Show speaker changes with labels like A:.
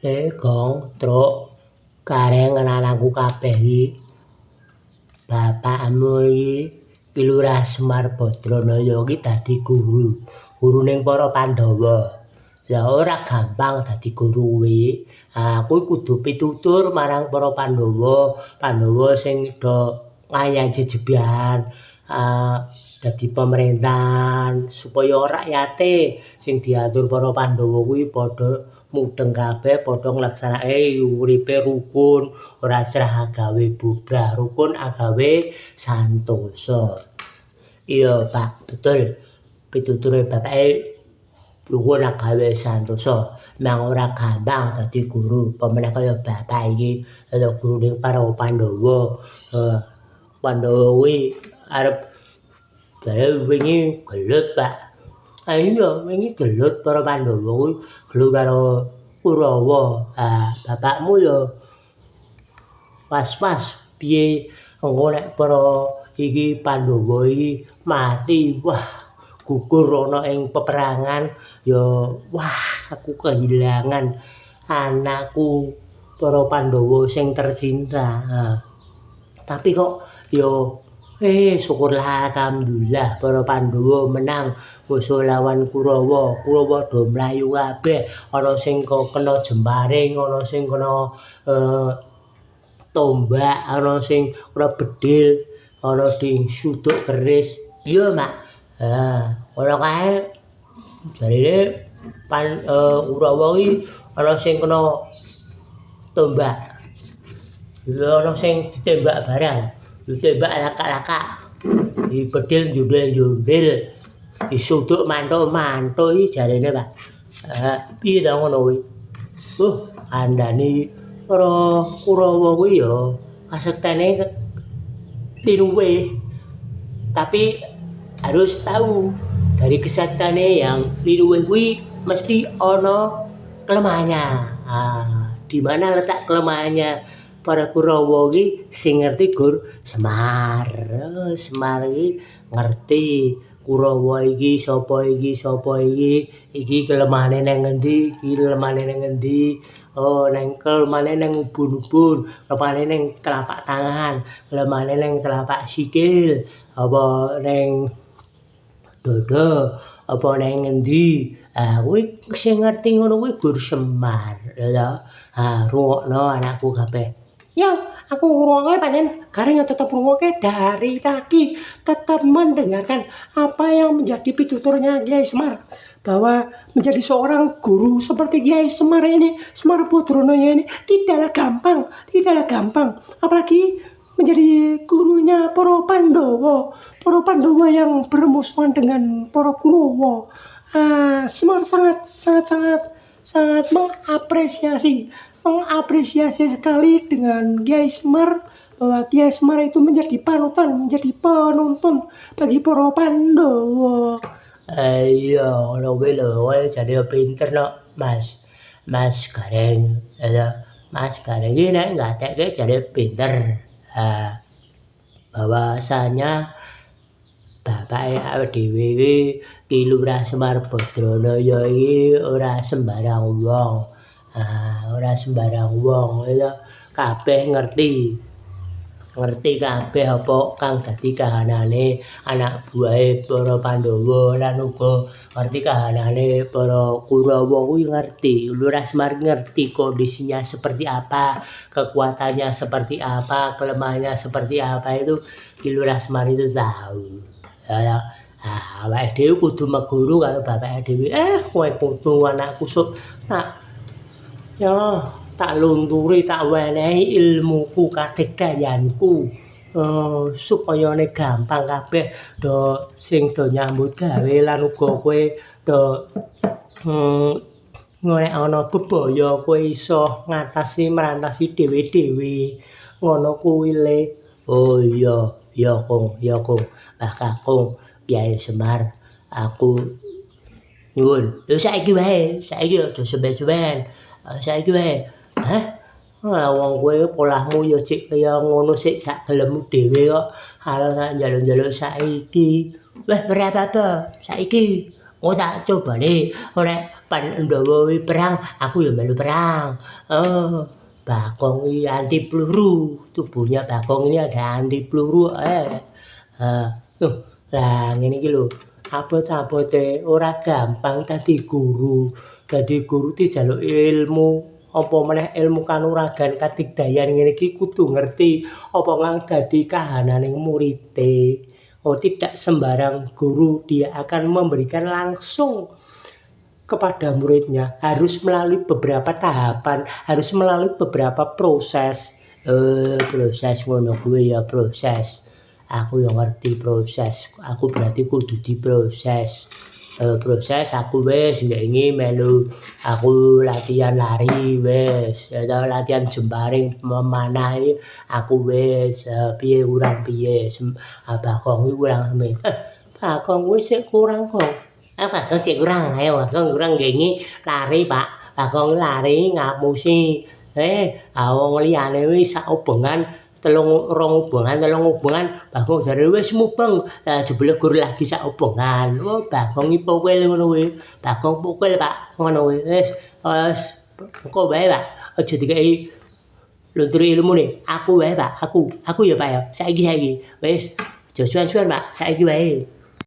A: Gong, Truk, kareng anakku kabeh iki. Bapakmu iki Lurah Semar Badranaya iki dadi guru. Guru ning para Pandhawa. Ya ora gampang dadi guru kuwi. Aku kudu pitutur marang para Pandhawa, Pandhawa sing do ngayahi jejeban. Dadi pemerintahan supaya rakyate sing diatur para Pandhawa kuwi padha mudeng kabeh, padha nglaksanake uripe rukun, ora cerah agawe bubrah, rukun agawe santosa. Iya, Pak, betul. Pituture bapake rukun agawe santosa. Memang ora gampang dadi guru, pemenah kaya bapak iki dadi guru ning para Pandhawa. Pandhawa kuwi arep jare wingi gelut, Pak. Iya, wingi gelut para Pandhawa kuwi gelut karo Kurawa. Bapakmu ya was-was piye engko nek para iki Pandhawa iki mati, wah gugur ana ing peperangan ya wah aku kehilangan anakku para Pandhawa sing tercinta. Tapi kok ya syukurlah alhamdulillah para Pandhawa menang musuh lawan Kurawa. Kurawa do mlayu kabeh, ana sing kena jemparing, ana sing kena tombak, ana sing kena bedil, ana sing suduk keris. Iya, Mak. Ana kae jarine Kurawa iki ana sing kena tombak. Ya ana sing ditembak barang. Ditembak lakak-lakak, dibedil jundil-jundil, disuduk mantuk-mantuk iki jarene, Pak. Piye ta ngono kuwi? Kandhani para Kurawa kuwi ya kasektene linuwih. Tapi harus tahu dari kesektene yang linuwih kuwi mesti ana kelemahannya. Di mana letak kelemahannya? Para Kurawa iki sing ngerti Gur Semar. Semar iki ngerti Kurawa iki sapa iki kelemahane nang ngendi, iki kelemahane nang ngendi. Nang kelemahane nang ubun-ubun, kelemahane nang telapak tangan, kelemahane nang telapak sikil, apa nang dada, apa nang ngendi. Kuwi sing ngerti ngono kuwi Gur Semar, ya. Rungokno anakku kabeh. Ya, aku ngrungokke pancen gareng tetep ngrungokke dari tadi, tetap mendengarkan apa yang menjadi pituturnya Kiai Semar, bahwa menjadi seorang guru seperti Kiai Semar ini, Semar Badranaya ini tidaklah gampang, apalagi menjadi gurunya para Pandhawa yang bermusuhan dengan para Kurawa. Semar sangat mengapresiasi sekali dengan Kiai Semar, bahwa Kiai Semar itu menjadi panutan, menjadi penuntun bagi para Pandhawa. Iya, ngono kuwi lho, kowe jane pinter no, Mas. Mas Gareng, ya. Mas Gareng iki nek ngatekke jane pinter. Bahwasanya bapake awake dhewe iki Ki Lurah Semar Badranaya iki ora sembarang wong. Ora sembarang wong, ya kabeh ngerti kabeh apa kang dadi kahanane anak buahe para Pandhawa lan uga ngerti kahanane para Kurawa kuwi ngerti. Lurah Semar ngerti kondisinya seperti apa, kekuatannya seperti apa, kelemahannya seperti apa, itu Ki Lurah Semar itu tahu. Ya. Awake dhewe kudu meguru karo bapake dhewe. Kowe kudu anakku sok tak lunturi, tak wenehi ilmuku, kadegayanku, supaya gampang kabeh sing do nyambut gawe lan uga kowe do nek ana bebaya kowe iso merantasi dhewe-dhewe. Ngono kuwi le. Oh iya Kong, Mbah Kakung, Kiai Semar, aku nyuwun. Lho saiki aja sampeyan. Saiki wae. Wong kowe polahmu ya cek kaya ngono sik sak gelemmu dhewe kok arep njaluk-njaluk saiki. Wis ora apa-apa, saiki Oh tak cobane nek Pandhawa kuwi perang, aku ya melu perang. Bakong iki anti peluru, tubuhnya Bakong ini ada anti peluru. Heeh. Lah ngene iki lho, abot-abote ora gampang dadi guru. Dadi guru dijaluk ilmu, apa meneh ilmu kanuragan kadigdayan ngene iki kudu ngerti apa ngang dadi kahananing murite. Oh, tidak sembarang guru dia akan memberikan langsung kepada muridnya, harus melalui beberapa tahapan, harus melalui beberapa proses. Proses ngono kuwi ya proses. Aku ya ngerti proses, aku berarti kudu diproses. Proses aku wis ngengi melu aku latihan lari wis, atau latihan jemparing memanah iki aku wis, piye kurang piye Bakong kuwi kurang semen. Bakong kuwi sik kurang kok. Bakong sik kurang, ayo Bakong kurang ngengi lari Pak. Bakong lari ngapusi. Wong liyane wis sak ubengan rong ubengan Bagong jare wis mubeng jebule gur lagi sak ubengan. Oh Bagong iki pukul ngono kuwi. Bagong pukul Pak ngono kuwi. Wis engko wae Pak. Aja dikeki luntur ilmune. Aku wae Pak, aku ya Pak ya. Saiki. Wis aja suwen-suwen Pak, saiki wae.